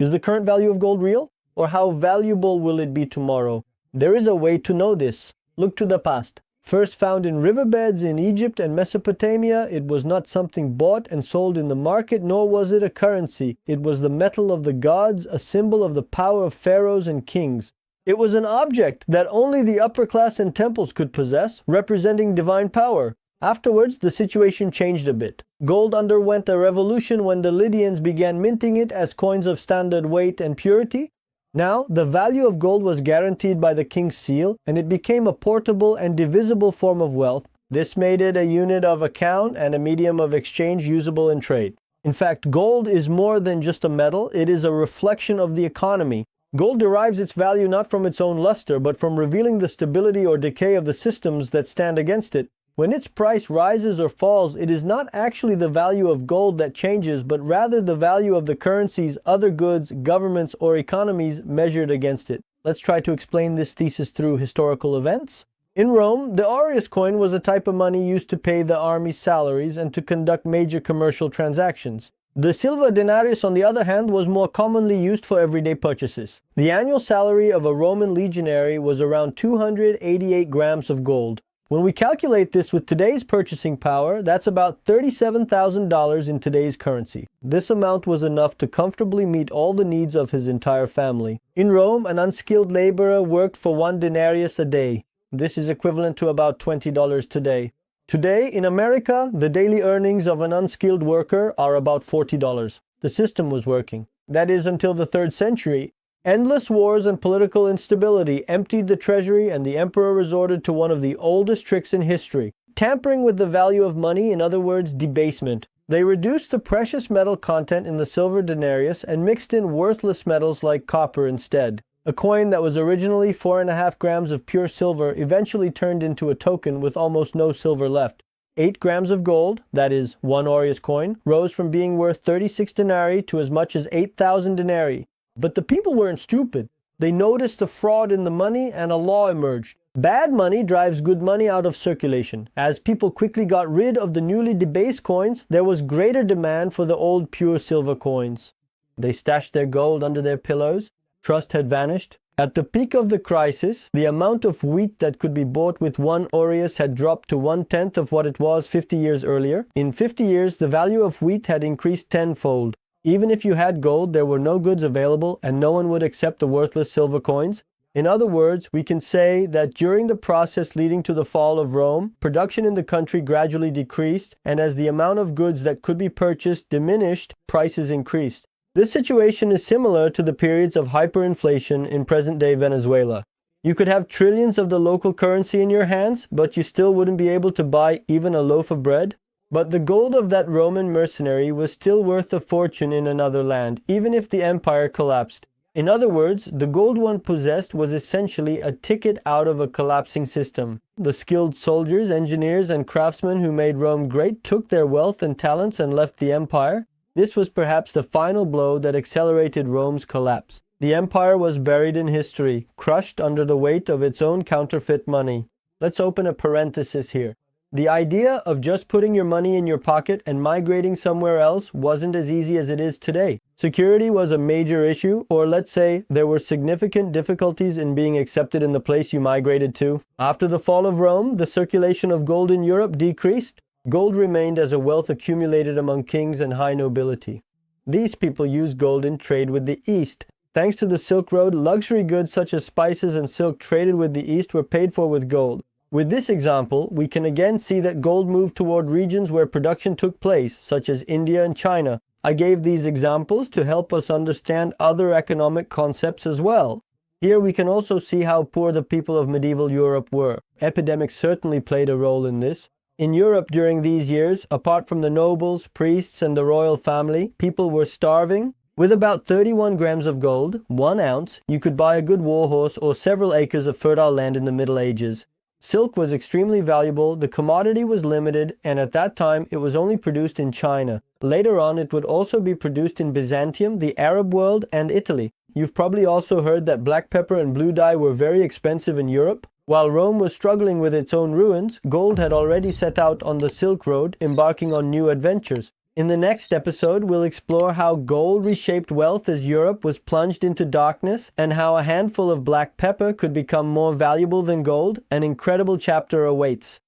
Is the current value of gold real? Or how valuable will it be tomorrow? There is a way to know this. Look to the past. First found in riverbeds in Egypt and Mesopotamia, it was not something bought and sold in the market, nor was it a currency. It was the metal of the gods, a symbol of the power of pharaohs and kings. It was an object that only the upper class and temples could possess, representing divine power. Afterwards, the situation changed a bit. Gold underwent a revolution when the Lydians began minting it as coins of standard weight and purity. Now, the value of gold was guaranteed by the king's seal, and it became a portable and divisible form of wealth. This made it a unit of account and a medium of exchange usable in trade. In fact, gold is more than just a metal, it is a reflection of the economy. Gold derives its value not from its own luster, but from revealing the stability or decay of the systems that stand against it. When its price rises or falls, it is not actually the value of gold that changes, but rather the value of the currencies, other goods, governments, or economies measured against it. Let's try to explain this thesis through historical events. In Rome, the Aureus coin was a type of money used to pay the army's salaries and to conduct major commercial transactions. The silver denarius, on the other hand, was more commonly used for everyday purchases. The annual salary of a Roman legionary was around 288 grams of gold. When we calculate this with today's purchasing power, that's about $37,000 in today's currency. This amount was enough to comfortably meet all the needs of his entire family. In Rome, an unskilled laborer worked for 1 denarius a day. This is equivalent to about $20 today. Today, in America, the daily earnings of an unskilled worker are about $40. The system was working. That is, until the 3rd century. Endless wars and political instability emptied the treasury, and the emperor resorted to one of the oldest tricks in history: tampering with the value of money, in other words, debasement. They reduced the precious metal content in the silver denarius and mixed in worthless metals like copper instead. A coin that was originally 4.5 grams of pure silver eventually turned into a token with almost no silver left. 8 grams of gold, that is, 1 Aureus coin, rose from being worth 36 denarii to as much as 8,000 denarii. But the people weren't stupid. They noticed the fraud in the money, and a law emerged. Bad money drives good money out of circulation. As people quickly got rid of the newly debased coins, there was greater demand for the old pure silver coins. They stashed their gold under their pillows. Trust had vanished. At the peak of the crisis, the amount of wheat that could be bought with 1 Aureus had dropped to 1/10 of what it was 50 years earlier. In 50 years, the value of wheat had increased tenfold. Even if you had gold, there were no goods available, and no one would accept the worthless silver coins. In other words, we can say that during the process leading to the fall of Rome, production in the country gradually decreased, and as the amount of goods that could be purchased diminished, prices increased. This situation is similar to the periods of hyperinflation in present-day Venezuela. You could have trillions of the local currency in your hands, but you still wouldn't be able to buy even a loaf of bread. But the gold of that Roman mercenary was still worth a fortune in another land, even if the empire collapsed. In other words, the gold one possessed was essentially a ticket out of a collapsing system. The skilled soldiers, engineers, and craftsmen who made Rome great took their wealth and talents and left the empire. This was perhaps the final blow that accelerated Rome's collapse. The empire was buried in history, crushed under the weight of its own counterfeit money. Let's open a parenthesis here. The idea of just putting your money in your pocket and migrating somewhere else wasn't as easy as it is today. Security was a major issue, or let's say there were significant difficulties in being accepted in the place you migrated to. After the fall of Rome, the circulation of gold in Europe decreased. Gold remained as a wealth accumulated among kings and high nobility. These people used gold in trade with the East. Thanks to the Silk Road, luxury goods such as spices and silk traded with the East were paid for with gold. With this example, we can again see that gold moved toward regions where production took place, such as India and China. I gave these examples to help us understand other economic concepts as well. Here we can also see how poor the people of medieval Europe were. Epidemics certainly played a role in this. In Europe during these years, apart from the nobles, priests, and the royal family, people were starving. With about 31 grams of gold, 1 ounce, you could buy a good warhorse or several acres of fertile land in the Middle Ages. Silk was extremely valuable, the commodity was limited, and at that time it was only produced in China. Later on it would also be produced in Byzantium, the Arab world, and Italy. You've probably also heard that black pepper and blue dye were very expensive in Europe. While Rome was struggling with its own ruins, gold had already set out on the Silk Road, embarking on new adventures. In the next episode, we'll explore how gold reshaped wealth as Europe was plunged into darkness, and how a handful of black pepper could become more valuable than gold. An incredible chapter awaits.